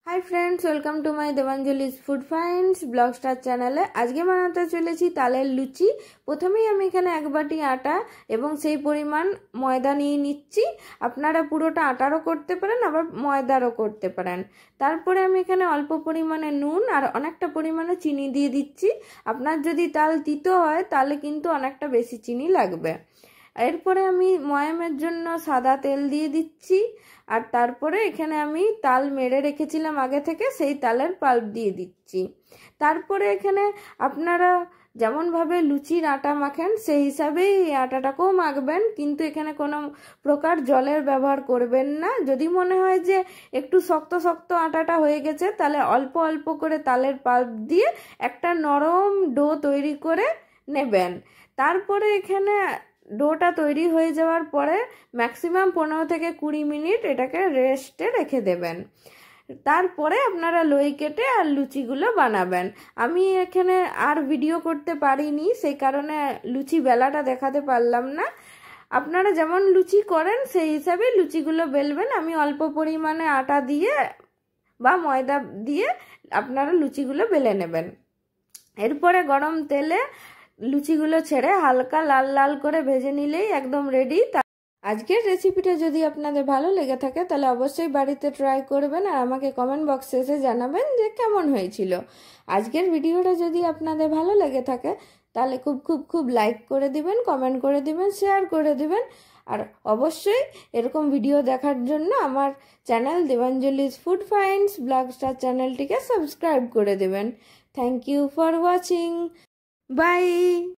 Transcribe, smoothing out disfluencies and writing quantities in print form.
High friends welcome to my Devanjali's food finds blog star channel आज के बनाते चले तालेर लुचि। प्रथमेই আমি এখানে এক বাটি আটা এবং সেই পরিমাণ ময়দা নিয়ে নিচ্ছি। আপনারা পুরোটা আটারও করতে পারেন আবার ময়দারও করতে পারেন। তারপরে আমি এখানে অল্প পরিমাণে নুন আর অনেকটা পরিমাণে চিনি দিয়ে দিচ্ছি। আপনার যদি তাল তিতো হয় তাহলে কিন্তু অনেকটা বেশি চিনি লাগবে। এরপরে আমি ময়ামের জন্য সাদা তেল দিয়ে দিচ্ছি আর তারপরে এখানে আমি তাল মেরে রেখেছিলাম আগে থেকে সেই তালের পাল্প দিয়ে দিচ্ছি। তারপরে এখানে আপনারা যেমন ভাবে লুচির আটা মাখেন সেই হিসাবেই এই আটাটাকেও মাখবেন, কিন্তু এখানে কোনো প্রকার জলের ব্যবহার করবেন না। যদি মনে হয় যে একটু শক্ত শক্ত আটাটা হয়ে গেছে তাহলে অল্প অল্প করে তালের পাল্প দিয়ে একটা নরম ডো তৈরি করে নেবেন। তারপরে এখানে ডোটা তৈরি হয়ে যাওয়ার পরে ম্যাক্সিমাম 15 থেকে 20 মিনিট এটাকে রেস্টে রেখে দেবেন। তারপরে আপনারা লই কেটে আর লুচিগুলো বানাবেন। আমি এখানে আর ভিডিও করতে পারিনি, সেই কারণে লুচি বেলাটা দেখাতে পারলাম না। আপনারা যেমন লুচি করেন সেই হিসাবে লুচিগুলো বেলবেন। আমি অল্প পরিমাণে আটা দিয়ে বা ময়দা দিয়ে আপনারা লুচিগুলো বেলে নেবেন। এরপরে গরম তেলে লুচিগুলো ছেড়ে হালকা লাল লাল করে ভেজে নিলেই একদম রেডি। আজকের রেসিপিটা যদি আপনাদের ভালো লেগে থাকে তাহলে অবশ্যই বাড়িতে ট্রাই করবেন আর আমাকে কমেন্ট বক্সে এসে জানাবেন যে কেমন হয়েছিল। আজকের ভিডিওটা যদি আপনাদের ভালো লেগে থাকে তাহলে খুব খুব খুব লাইক করে দিবেন, কমেন্ট করে দিবেন, শেয়ার করে দিবেন আর অবশ্যই এরকম ভিডিও দেখার জন্য আমার channel Devanjali's food finds blog star চ্যানেলটিকে সাবস্ক্রাইব করে দেবেন। Thank you for watching. Bye.